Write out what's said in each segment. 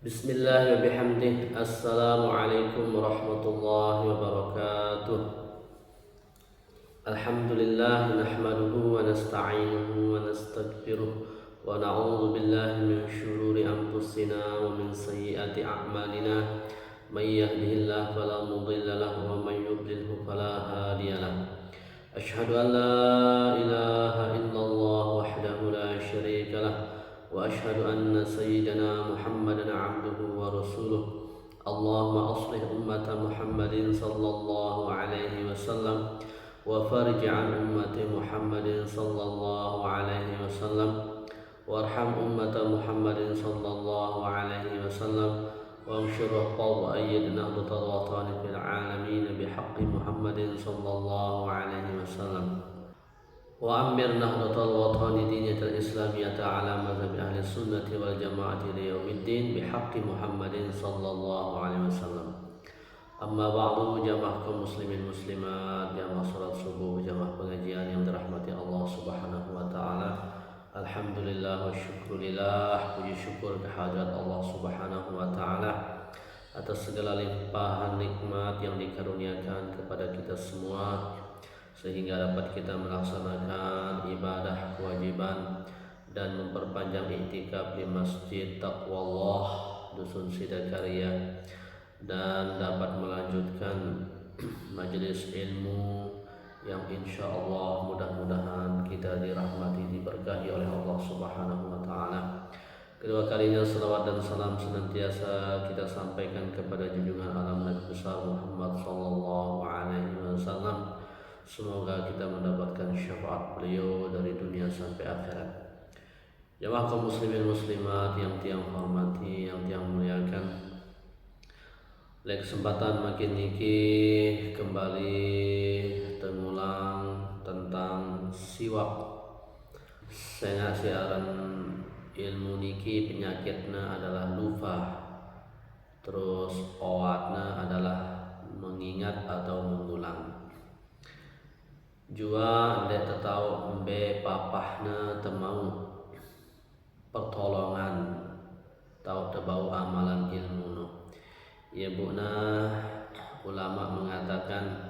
Bismillah wa bihamdih. Assalamualaikum warahmatullahi wabarakatuh. Alhamdulillah nahmaduhu wa nasta'inuhu wa nastaghfiruh wa na'udzu billahi min syururi anfusina wa min sayyiati a'malina. May yahdihillahu fala mudilla lahu wa may yudlilhu fala hadiya lahu. Asyhadu an la ilaha illallah wahdahu la syarika lahu wa asyhadu anna sayyidana Muhammadan abduhu wa rasuluh. Allahumma aslih ummata Muhammadin sallallahu alaihi wasallam wa farij an ummati Muhammadin sallallahu alaihi wasallam warham ummata Muhammadin sallallahu alaihi wasallam wa anshur qawwa ayyidna nahdlatul fil alamin bihaqqi Muhammadin sallallahu alaihi wasallam wa amir nahdlatul watani diniyatul islamiyata ala mazhab ahli sunnati wal jamaati li yaumiddin bihaqqi Muhammadin sallallahu alaihi wasallam. Amma ba'du, jamaah kaum muslimin muslimat, jamaah salat subuh, jamaah pengajian yang dirahmati Allah Subhanahu wa taala. Alhamdulillah wa syukurillah, puji syukur kehadirat Allah Subhanahu wa taala atas segala limpahan nikmat yang dikaruniakan kepada kita semua, sehingga dapat kita melaksanakan ibadah kewajiban dan memperpanjang iktikaf di Masjid Taqwallah Dusun Sidakarya, dan dapat melanjutkan majelis ilmu yang insya Allah mudah-mudahan kita dirahmati, diberkahi oleh Allah Subhanahu wa taala. Kedua kalinya salawat dan salam senantiasa kita sampaikan kepada junjungan alam Nabi besar Muhammad sallallahu alaihi wasallam. Semoga kita mendapatkan syafaat beliau dari dunia sampai akhirat. Jamaah kaum muslimin muslimat yang tiang hormati, yang tiang muliakan, lek kesempatan makin niki kembali tengulang tentang siwak. Saya siaran ilmu niki penyakitnya adalah lupa, terus oatnya adalah mengingat atau mengulang. Jua anda tetau mbe papahna temau pertolongan tau tebau amalan ilmu no. Ya buna, ulama mengatakan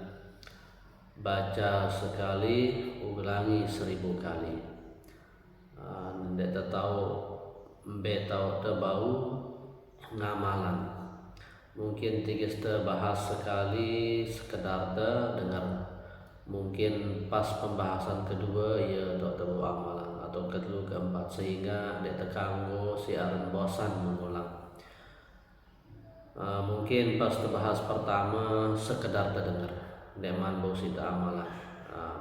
baca sekali ulangi 1000 kali. Anda tetau mbe tau tebau ngamalan. Mungkin tigis bahas sekali sekedar dengar. Mungkin pas pembahasan kedua ya tahu amalan, atau kedua keempat, sehingga dia terkanggu siaran bosan mengulang. Mungkin pas terbahas pertama sekedar terdengar deman bau sita amalan.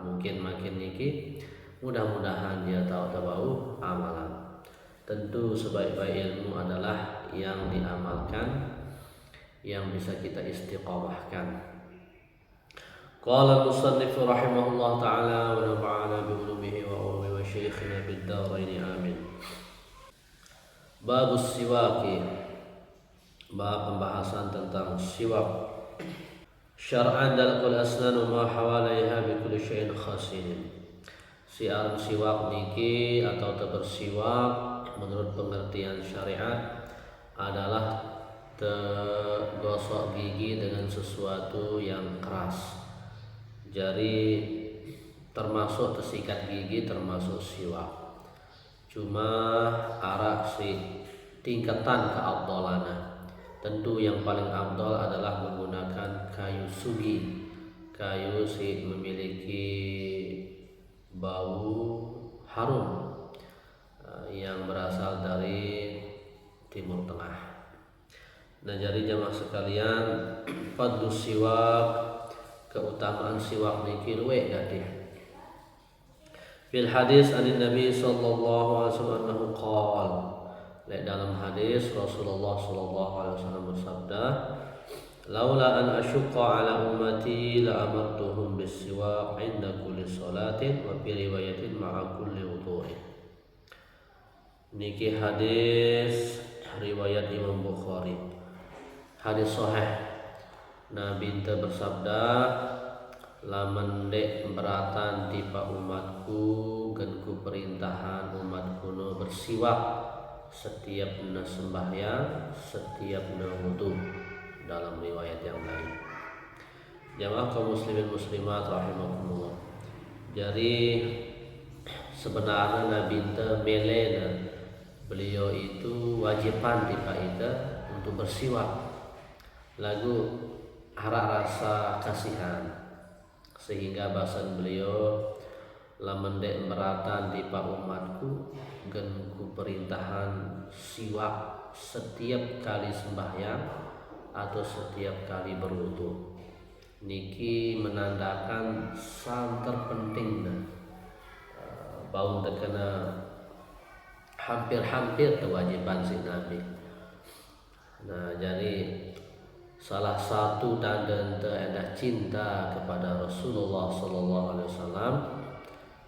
Mungkin makin niki mudah-mudahan dia tahu amalan. Tentu sebaik-baik ilmu adalah yang diamalkan, yang bisa kita istiqomahkan. Qala al-musannif rahimahullah ta'ala wa nafa'ana bi ulumihi wa ulumi wa syekhina bid darain amin. Babus siwaki, bab pembahasan tentang siwak. Syar'an dalqul asnan wa ma hawalaiha bi kulli syai'in khasin. Siar siwak niki atau bersiwak menurut pengertian syariat adalah tegosok gigi dengan sesuatu yang keras. Jadi termasuk tersikat gigi, termasuk siwak. Cuma arah si tingkatan keabdolana. Tentu yang paling abdol adalah menggunakan kayu sugi. Kayu si memiliki bau harum yang berasal dari Timur Tengah. Nah, jadi jamaah sekalian, fadlu siwak, keutamaan siwak niki luwih gadih. Fil hadis anin Nabi sallallahu alaihi wasallam annahu qala, dalam hadis Rasulullah sallallahu alaihi wasallam bersabda, laula an asyqa ala ummati la amartuhum bis-siwak 'inda kulli salatin wa fi riwayatin ma'a kulli wudu'in. Niki hadis riwayat Imam Bukhari, hadis sahih. Nabi bersabda, lamun dek beratan tipa umatku gen ku perintahan umatku no bersiwak setiap sembahyang, setiap wudu dalam riwayat yang lain. Jamaah kaum muslimin muslimat rahimakumullah. Jadi sebenarnya Nabi melena beliau itu wajiban dipaida untuk bersiwak lagu harap rasa kasihan, sehingga bahasan beliau lamun dek meratan di pak umatku gen ku perintahan siwak setiap kali sembahyang atau setiap kali berwudu. Niki menandakan sangat penting bau terkena hampir-hampir kewajiban si Nabi. Nah, jadi salah satu tanda endah cinta kepada Rasulullah Sallallahu Alaihi Wasallam,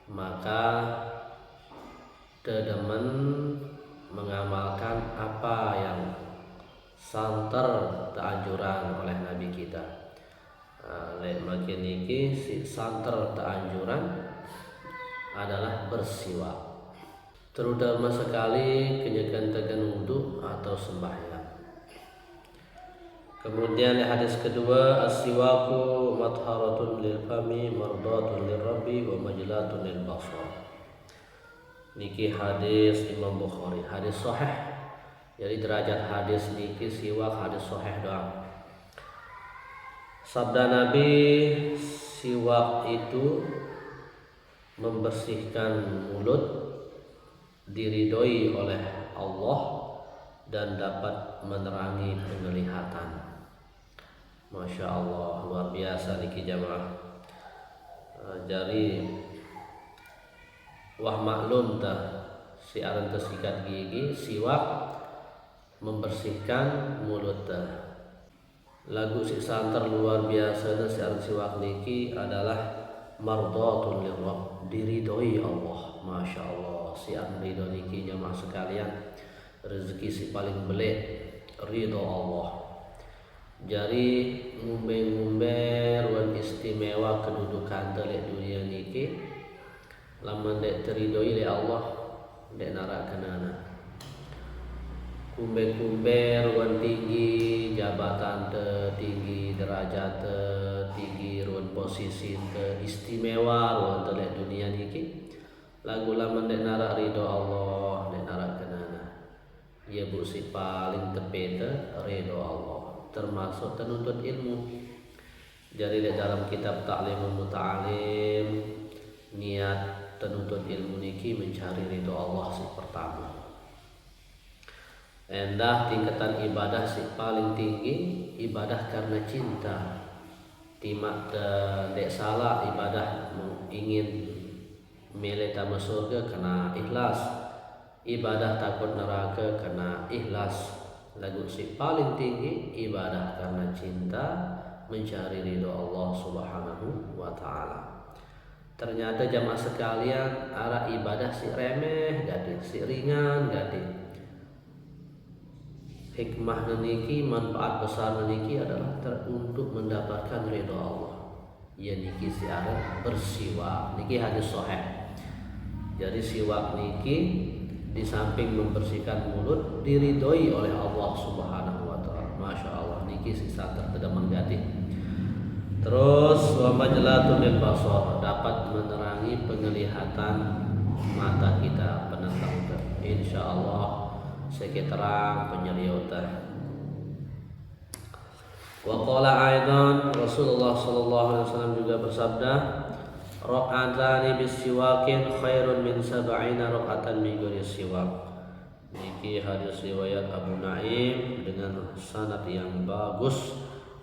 maka dedemen mengamalkan apa yang santer teanjuran oleh Nabi kita. Makin niki si santer teanjuran adalah bersiwak, terutama sekali kenyakan tegan wudu atau sembahyang. Kemudian hadis kedua, as-siwaku matharatun lil fami mardatun lir rabbi wa majlatun lil basar. Niki hadis Imam Bukhari, hadis sahih. Jadi derajat hadis niki siwak hadis sahih doang. Sabda Nabi, siwak itu membersihkan mulut, diridhoi oleh Allah dan dapat menerangi penglihatan. Masya Allah, luar biasa niki jamaah. Jadi wah maklum dah si aran tersikat gigi, siwak membersihkan mulut dah. Lagu si santer luar biasa dah si aran siwak niki adalah mardatun lirrabb, diridhoi Allah. Masya Allah, si aran ridho niki jamaah sekalian, rezeki si paling belik ridho Allah. Jadi ngumbe-ngumbe ruang istimewa kedudukan telek dunia niki lamun dek teridoi oleh Allah dek narak kenana. Kumbe-kumbe ruang tinggi jabatan tinggi derajat tinggi ruang posisi istimewa ruang telek dunia niki lagu lamun dek narak ridho Allah dek narak kenana. Ya bu si paling tepeda ridho Allah, termasuk penuntut ilmu. Jadi di dalam kitab Ta'limul Muta'alim, niat penuntut ilmu niki mencari ridho Allah si pertama. Endah tingkatan ibadah si paling tinggi, ibadah karena cinta. Timak dek salah ibadah ingin milih tamu surga kena ikhlas. Ibadah takut neraka kena ikhlas. Lagu si paling tinggi ibadah karena cinta, mencari ridho Allah Subhanahu wa taala. Ternyata jamaah sekalian, arah ibadah si remeh gadi, si ringan gadi. Hikmah niki, manfaat besar niki adalah untuk mendapatkan ridho Allah. Ya niki si arah bersiwak, niki hadis sahih. Jadi siwak niki di samping membersihkan mulut diridhoi oleh Allah Subhanahu wa taala. Masya Allah niki sisa terdemen gadi. Terus wa majlatun lil basar, dapat menerangi penglihatan mata kita, penentang. Insyaallah seketerang penyeliutan. Wa qala aidan, Rasulullah sallallahu alaihi wasallam juga bersabda, raq'atani bisiwakin khairun min sab'ina raq'atan min ghairi siwak. Niki hadis riwayat Abu Naim dengan sanad yang bagus,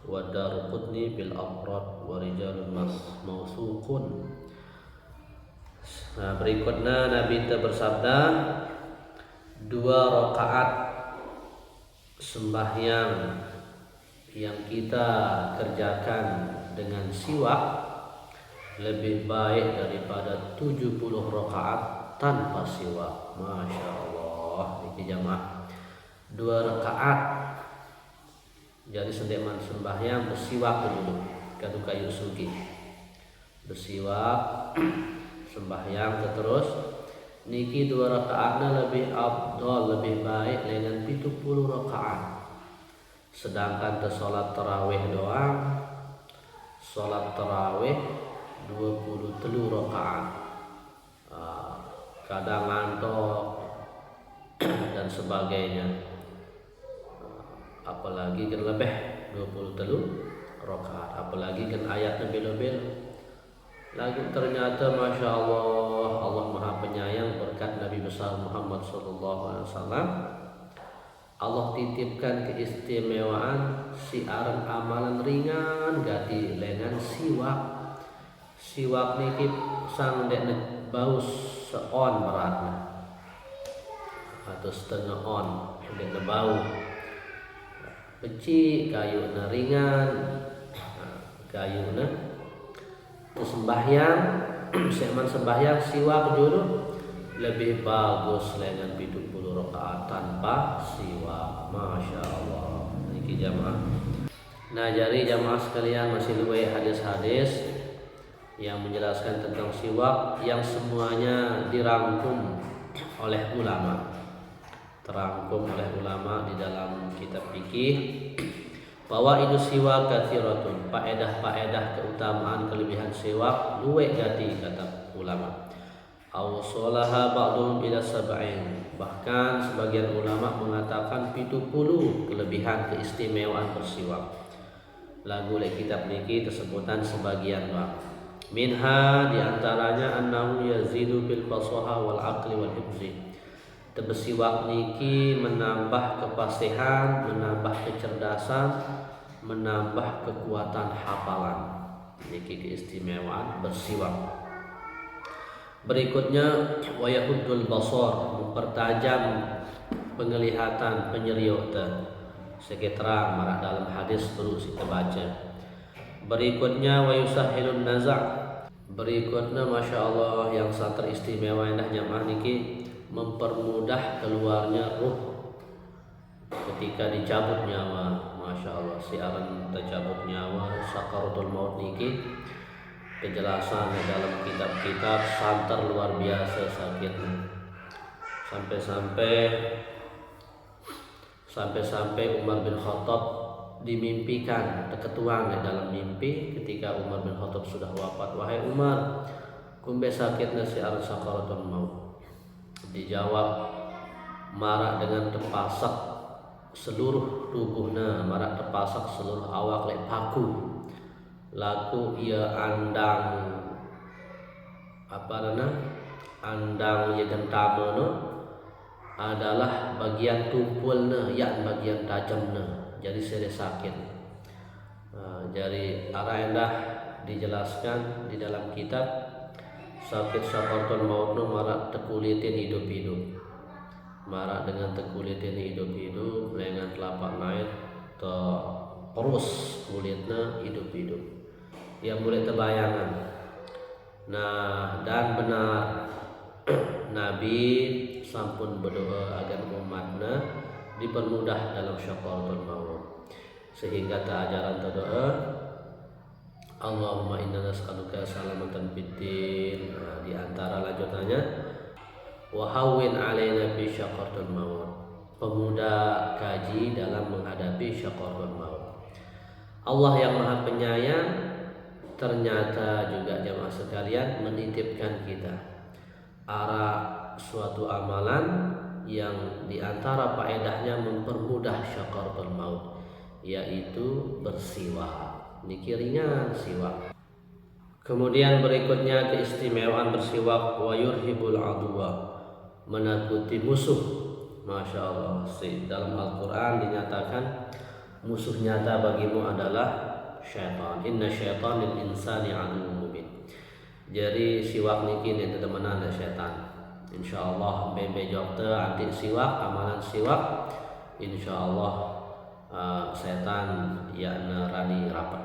wa Daruqutni bil afrad wa rijalun mawsuqun. Nah, berikutnya Nabi bersabda, 2 rakaat sembahyang yang kita kerjakan dengan siwak lebih baik daripada 70 rakaat tanpa siwak. Masya Allah, ini jamaah 2 rakaat. Jadi sendeman sembahyang bersiwak dulu, kadu kayu suki bersiwak sembahyang terus niki 2 rakaatna lebih afdal, lebih baik dengan 70 rakaat. Sedangkan te salat tarawih doang, salat tarawih 23 rakaat. Kadang ngantuk dan sebagainya. Apalagi kan lebih 23 rakaat, apalagi kan ayatnya belo-belo. Lagi ternyata Masya Allah, Allah Maha Penyayang berkat Nabi besar Muhammad SAW. Allah titipkan keistimewaan siaran amalan ringan gati lengan siwak. Siwak niki sang dek bau seon beratnya atau setengah on dek bau. Beci kayuna ringan, kayuna sembahyang seman sembahyang siwak dulu lebih bagus dengan 70 rakaat tanpa siwak. Masya Allah. Niki jamaah. Nah, jadi jamaah sekalian masih luwe hadis-hadis yang menjelaskan tentang siwak yang semuanya dirangkum oleh ulama. Terangkum oleh ulama di dalam kitab fikih bahwa itu siwak katsiratun, faedah-faedah keutamaan kelebihan siwak luwe gati kata ulama. Awsalaha ba'dhum ila sab'in, bahkan sebagian ulama mengatakan 70 kelebihan keistimewaan bersiwak. Lagu le kitab niki tersebutan sebagian bab. Minha diantaranya annahu yazidu bil fasaha wal aqli wal hifzi. Bersiwak niki menambah kefasihan, menambah kecerdasan, menambah kekuatan hafalan. Niki keistimewaan bersiwak. Berikutnya wayahuddul basar, mempertajam penglihatan penyeriuk seketerang marak dalam hadis terus kita baca. Berikutnya wayusahilun nazak. Berikutnya Masya Allah yang sangat teristimewa indah jamaah niki mempermudah keluarnya ruh ketika dicabut nyawa. Masya Allah, siaran tercabut nyawa sakaratul maut niki kejelasan dalam kitab-kitab santer luar biasa sakitnya. Sampai Umar bin Khattab dimimpikan terketuang dalam mimpi ketika Umar bin Khattab sudah wafat. Wahai Umar, kumbe sakitnya siaran sakaratul maut. Dijawab, marak dengan terpasak seluruh tubuhnya, marak terpasak seluruh awak lek paku. Laku ia andang andang ya gentamana adalah bagian tumpulnya, yang bagian tajamnya. Jadi sering sakit. Jadi arah endah dijelaskan di dalam kitab sakit sakaratul mautna marak tekulitin hidup-hidup. Marak dengan tekulitin hidup-hidup dengan telapak naik terus kulitnya hidup-hidup. Yang boleh terbayangan. Nah, dan benar Nabi sampun berdoa agar umatnya dipermudah dalam syakaratul maut. Sehingga ajaran doa Allahumma inna nas'aluka salamatan fiddin. Nah, di antara lanjutannya wa hawwin 'alaina fi syakaratul maut. Pemuda kaji dalam menghadapi syakaratul maut. Allah yang Maha Penyayang ternyata juga jamaah sekalian menitipkan kita arah suatu amalan yang diantara faedahnya mempermudah syakaratul maut, yaitu bersiwak. Niki ringan siwak. Kemudian berikutnya keistimewaan bersiwak wa yurhibul aduwa, menakuti musuh. Masya Allah, dalam Al-Quran dinyatakan musuh nyata bagimu adalah syaitan. Inna syaitan lil insani aduwwun mubin. Jadi siwak niki nih teman-teman ada syaitan. Insyaallah bebe jokte anti siwak, amalan siwak. Insyaallah setan ya nerani rapat.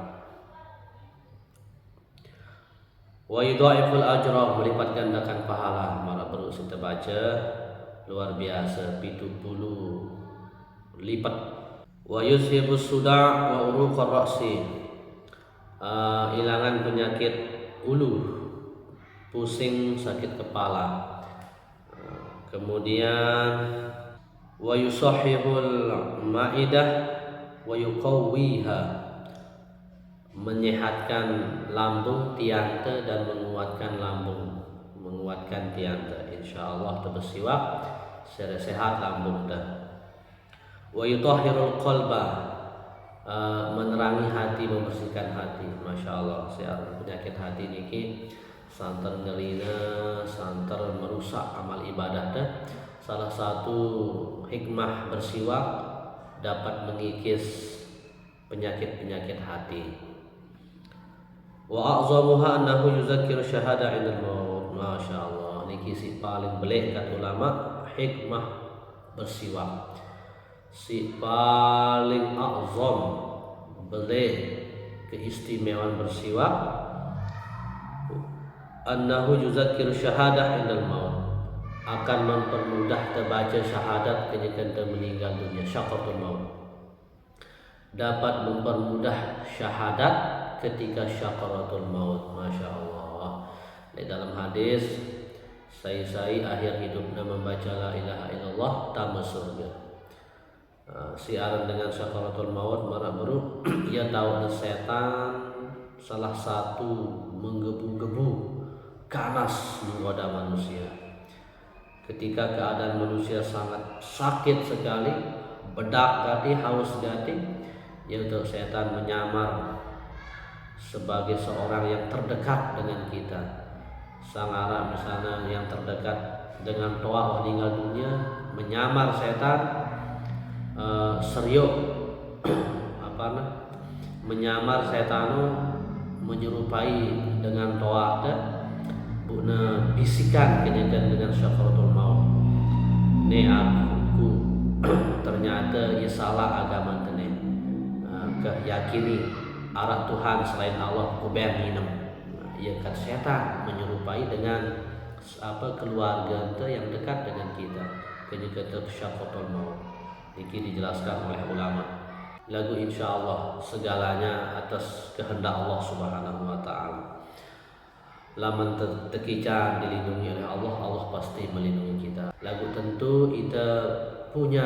Wa yudhaiful ajra, melipat gandakan pahala. Malah perlu kita baca luar biasa 70 lipat. Wa yuzhibus suda' wa uruqar ra'si, ilangan penyakit ulu, pusing sakit kepala. Kemudian wa yusahhihul ma'idah wa yuqawwiha, menyehatkan lambung tianta dan menguatkan tianta. Insyaallah bersiwak secara sehat lambung dah. Wa yutahhirul qalba, menerangi hati, membersihkan hati. Masya Allah, penyakit hati niki santer ngelina, santer merusak amal ibadah dah. Salah satu hikmah bersiwak dapat mengikis penyakit-penyakit hati. Wa a'zamuha annahu yuzakkiru syahada 'indal maut. Masya Allah, niki si paling belik kat ulama hikmah bersiwak. Si paling a'zam belik keistimewaan bersiwak annahu yuzakkiru syahada 'indal maut, akan mempermudah terbaca syahadat ketika meninggal dunia. Syakaratul maut dapat mempermudah syahadat ketika syakaratul maut. Masya Allah. Di dalam hadis, saya akhir hidupnya membaca la ilaha illallah tamat surga. Siaran dengan syakaratul maut marah baru ia tahu setan salah satu menggebu-gebu ganas menggoda manusia. Ketika keadaan manusia sangat sakit sekali, bedak gati, haus gati, yaitu setan menyamar sebagai seorang yang terdekat dengan kita. Sangara misalnya yang terdekat dengan toa meninggal dunia, menyamar setan seriuk menyamar setanu menyerupai dengan toa buna bisikan kenyataan dengan syakaratul maut. Ne aku ternyata ia salah agama tene, keyakini arah Tuhan selain Allah kuber minum. Ia kat setan menyerupai dengan keluarga yang dekat dengan kita, kenyataan syakaratul maut. Ini dijelaskan oleh ulama. Lagu insyaallah segalanya atas kehendak Allah Subhanahu wa taala. Laman terkican dilindungi oleh Allah, Allah pasti melindungi kita. Lagu tentu kita punya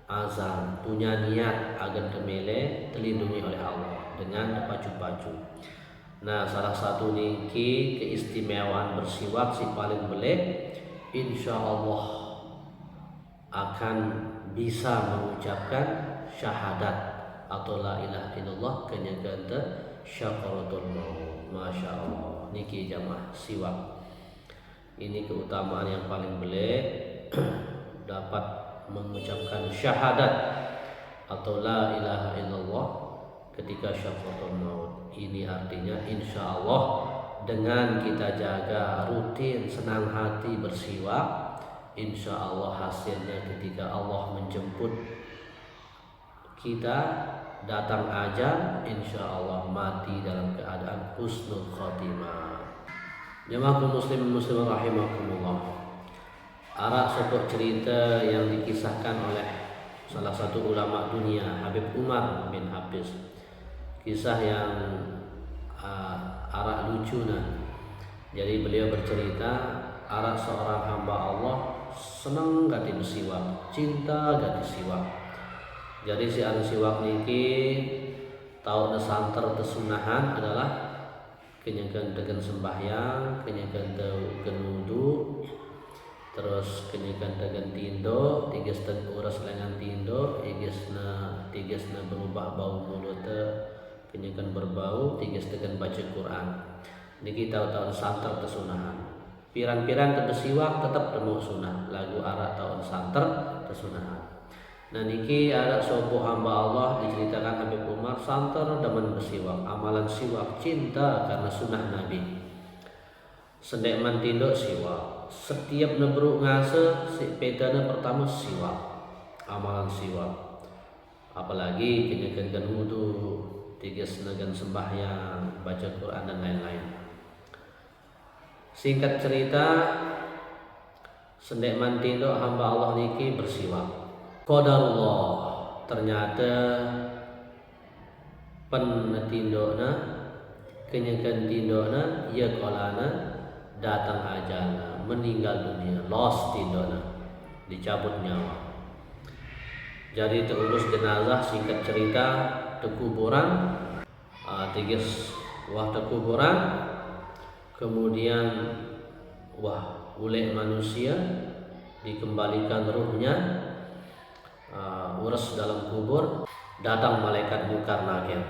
azam, punya niat agar temele terlindungi oleh Allah dengan pacu-pacu. Nah, salah satu niki keistimewaan bersiwak si paling belik, insyaallah akan bisa mengucapkan syahadat atau la ilaha illallah kenyataan syakaratul maut. Masya Allah, niki jamaah siwak ini keutamaan yang paling belik dapat mengucapkan syahadat atau la ilaha illallah ketika syakaratul maut. Ini artinya insya Allah dengan kita jaga rutin senang hati bersiwak, insya Allah hasilnya ketika Allah menjemput kita datang ajal, insya Allah mati dalam keadaan husnul khotimah. Jamaah muslimin muslimat rahimakumullah. Arak sokok cerita yang dikisahkan oleh salah satu ulama dunia, Habib Umar bin Hafiz. Kisah yang arak lucu nah. Jadi beliau bercerita arak seorang hamba Allah senang gati bersiwak, cinta gati siwak. Jadi si anu siwak niki tahu santer tesunahan adalah kenyakan dengan sembahyang, kenyakan dengan wudu, terus kenyakan dengan tindo, tigasna uras lengan tindo, tigasna berubah bau mulut, kenyakan berbau, tigas dengan baca Quran. Niki tahu santer tesunahan. Piran-piran terbesiwak tetap temu sunnah. Lagu arak tahun santer tesunahan. Nah niki ada sopo hamba Allah diceritakan Habib Umar santer demen bersiwak, amalan siwak cinta karena sunnah Nabi. Sendek mantindo siwak, setiap nebruk ngase si petana pertama siwak, amalan siwak. Apalagi kenyakan wudu, tigas nagan sembahyang, baca Quran dan lain-lain. Singkat cerita, sendek mantindo hamba Allah niki bersiwak. Qadarullah ternyata penetindona kenyakan tindona ia kolana datang ajal meninggal dunia, lost tindona, dicabut nyawa. Jadi terurus jenazah, singkat cerita kuburan, tigas kuburan, kemudian oleh manusia dikembalikan ruhnya, uras dalam kubur, datang malaikat Munkar Nakir,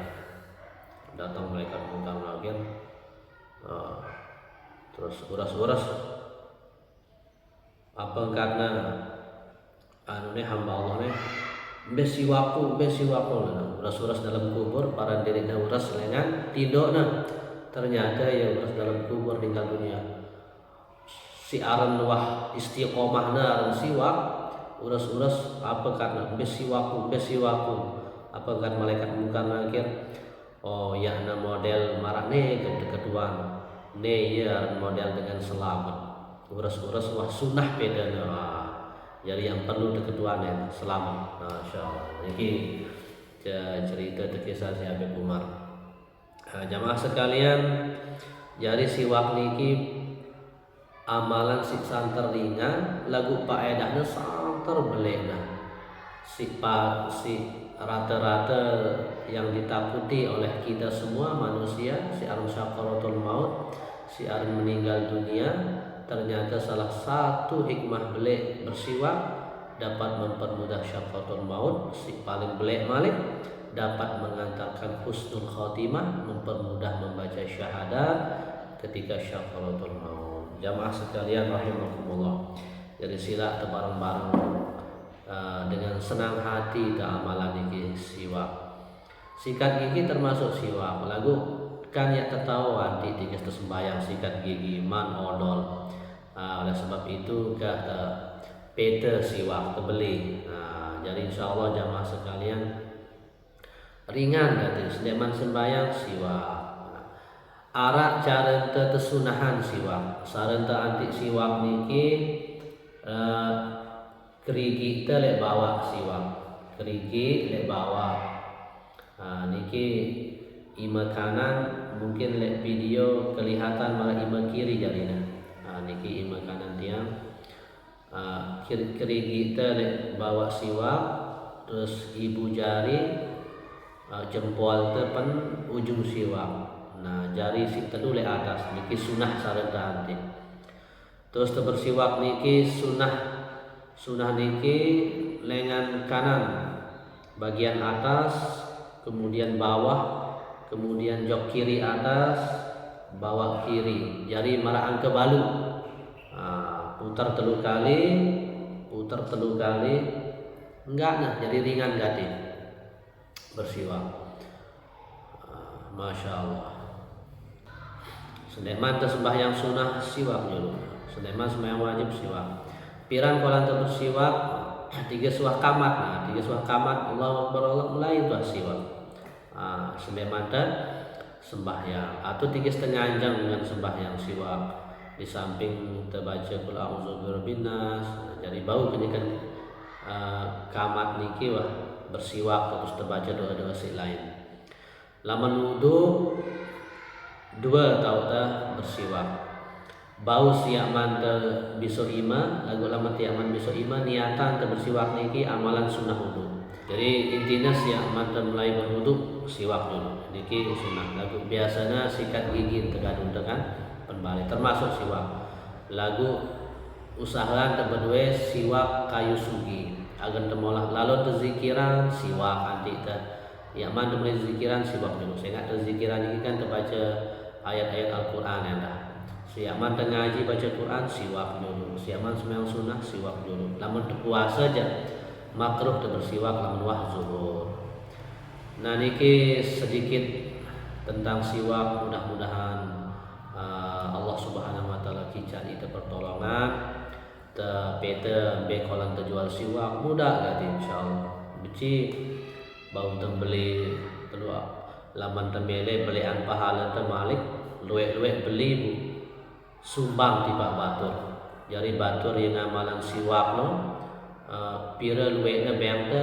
terus uras apa karena hamba Allah besiwaku uras dalam kubur, para dirina uras lengan tindokna, ternyata ya uras dalam kubur tinggal dunia. Si aran istiqomahna aran siwak, uras apa karena besiwaku apa kan malaikat Munkar Nakir. Oh ya na model marane keduaan ne ya model dengan selamat, uras sunnah bedana. Jadi yang perlu keduaan selamat. Masyaallah. Ini cerita kisah si Habib Umar. Jamaah sekalian, jadi siwak niki amalan si santer ringan, lagu paedahnya santer belena. Si rata-rata yang ditakuti oleh kita semua manusia, si arum syakaratul maut, si arum meninggal dunia. Ternyata salah satu hikmah belek bersiwak dapat mempermudah syakaratul maut. Si paling belek malik dapat mengantarkan husnul khotimah, mempermudah membaca syahadat ketika syakaratul maut. Jamaah sekalian rahimakumullah. Jadi sila bareng-bareng dengan senang hati ke amalan ini siwak. Sikat gigi termasuk siwak. Lagu kan ya ketahuan di tiga sembahyang sikat gigi man odol. Oleh sebab itu peta siwak kebeli. Jadi insya Allah jamaah sekalian ringan dari sedeman sembahyang siwak. Arak cara tesunahan siwak. Sarenta antik siwak niki kerigi kita lek bawa siwak. Kerigi lek bawa. Niki ima kanan mungkin lek video kelihatan malah ima kiri jadinya. Niki ima kanan tiang kerigi kita lek bawa siwak, terus ibu jari jempol tepen ujung siwak. Nah jari si tedu lek atas niki sunah sarenta antik. Terus bersiwak niki sunah niki lengan kanan bagian atas, kemudian bawah, kemudian jok kiri atas, bawah kiri. Jadi maraan ke balu. Putar telu kali, enggak nah jadi ringan gati bersiwak. Masya Allah. Seneman sembahyang sunah siwak dulu. Seneman sembahyang wajib siwak. Pirang kolan bersiwak 3 suah kamat. Nah 3 suah kamat Allahu Akbar Allah mulai itu siwak. Seneman sembahyang atau 3,5 jam dengan sembahyang siwak. Di samping terbaca qul a'udzu birabbin nas, jadi bau kan kamat niki bersiwak terus terbaca doa-doa si lain. Laman wudu 2 tau bersiwak. Bau siap mantap biso ima, lagu lama tiaman biso ima niatan bersiwak niki amalan sunnah wudu. Jadi intinya siap mantap mulai berwudu siwak dulu. Niki sunnah. Lagu biasanya sikat gigi tergadung dengan penbalik termasuk siwak. Lagu usahakan terberdua siwak kayu sugi agar temolah lalu terzikiran siwak anti ya man mulai zikiran siwak dulu. Saya ingat terzikiran ini kan terbaca ayat-ayat Al-Quran ya dah. Siaman ngaji baca Quran siwak dulu. Siaman sembahyang sunnah siwak dulu. Lamun puasa saja makruh bersiwak lamun wah zuhur. Nah niki sedikit tentang siwak, mudah-mudahan Allah Subhanahu wa taala kican itu pertolongan peta bekolan terjual siwak mudah gati insyaallah. Beci bau beli keluar laman tembele belian pahala temalik luwek-luwek beli bu sumbang tiba batur. Jadi batur yang amalan siwak pira luwekna bengte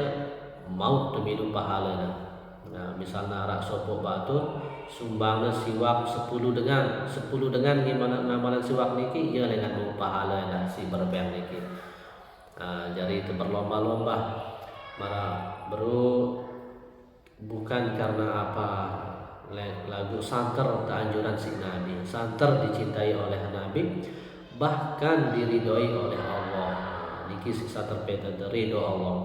mau minum pahala. Nah, misalnya arak sopo batur sumbangna siwak 10 dengan gimana ngamalan siwak niki ya dengan mau pahala lah si berben niki. Jadi itu berlomba-lomba mara baru bukan karena apa lagu santer anjuran si Nabi. Santer dicintai oleh Nabi bahkan diridhoi oleh Allah. Niki siksa terpeta ridho Allah.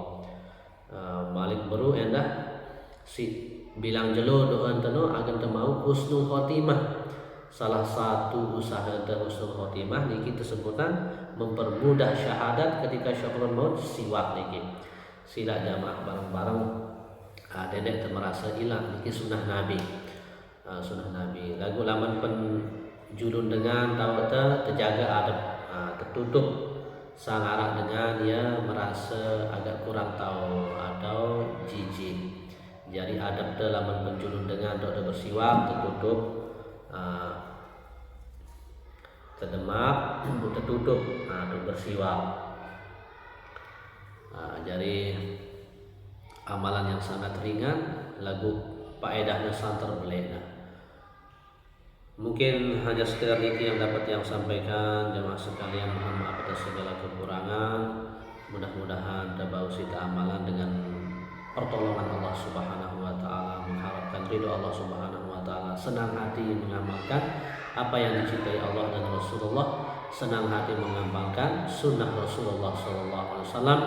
Malik baru endah si bilang jelo doan teno agan temau husnul khotimah. Salah satu usaha husnul khotimah niki tesebutan mempermudah syahadat ketika syukur maut siwak niki. Sila jamaah bareng-bareng dedek merasa hilang niki sunnah Nabi. Sunnah Nabi. Lagu laman penjulun dengan tahu terjaga adab tertutup sang arak dengan dia merasa agak kurang tahu atau jijik. Jadi adab laman penjulun dengan dok bersiwak tertutup terdemak tertutup dok bersiwak. Jadi amalan yang sangat ringan lagu faedahnya santer belena. Mungkin hanya sekedar itu yang dapat yang sampaikan jemaah sekalian, mohon maaf atas segala kekurangan. Mudah-mudahan dapat kita amalan dengan pertolongan Allah Subhanahu wa taala, mengharapkan ridho Allah Subhanahu wa taala, senang hati mengamalkan apa yang dicintai Allah dan Rasulullah, senang hati mengamalkan sunnah Rasulullah sallallahu alaihi wasallam.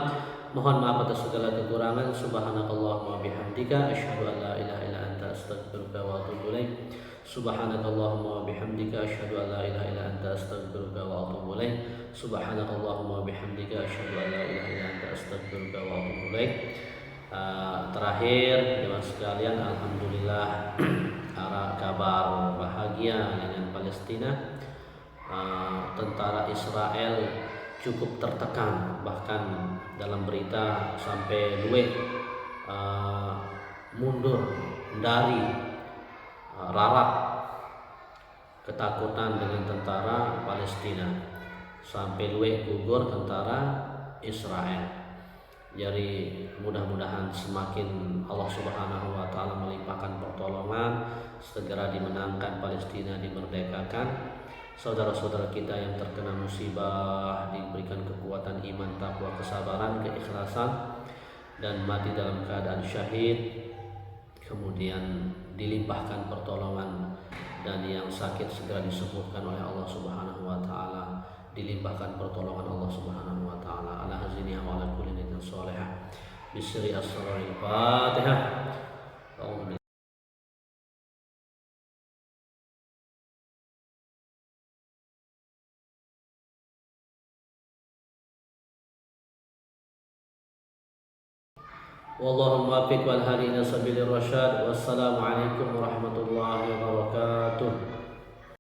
Mohon maaf atas segala kekurangan. Subhanakallahumma bihamdika asyhadu an la ilaha illa anta astaghfiruka wa atubu ilaik. Subhanakallahumma bihamdika asyhadu an la ilaha illa anta astaghfiruka wa atubu ilaik. Subhanakallahumma bihamdika asyhadu an la ilaha illa anta astaghfiruka wa atubu ilaik. Terakhir jemaah sekalian, alhamdulillah ada kabar bahagia dengan Palestina. Tentara Israel cukup tertekan, bahkan dalam berita sampai mundur dari rarak ketakutan dengan tentara Palestina sampai gugur tentara Israel. Jadi mudah-mudahan semakin Allah Subhanahu wa taala melimpahkan pertolongan, segera dimenangkan Palestina, dimerdekakan. Saudara-saudara kita yang terkena musibah diberikan kekuatan iman, takwa, kesabaran, keikhlasan dan mati dalam keadaan syahid. Kemudian dilimpahkan pertolongan dan yang sakit segera disembuhkan oleh Allah Subhanahu wa taala, dilimpahkan pertolongan Allah Subhanahu wa taala. Ala haziniha wa ala kulli niyatin shalihah. Bisri as-sararil Fatihah. Wallahu muwaffiq wal hadi ila sabilir rasyad. Wassalamu alaikum warahmatullahi wabarakatuh.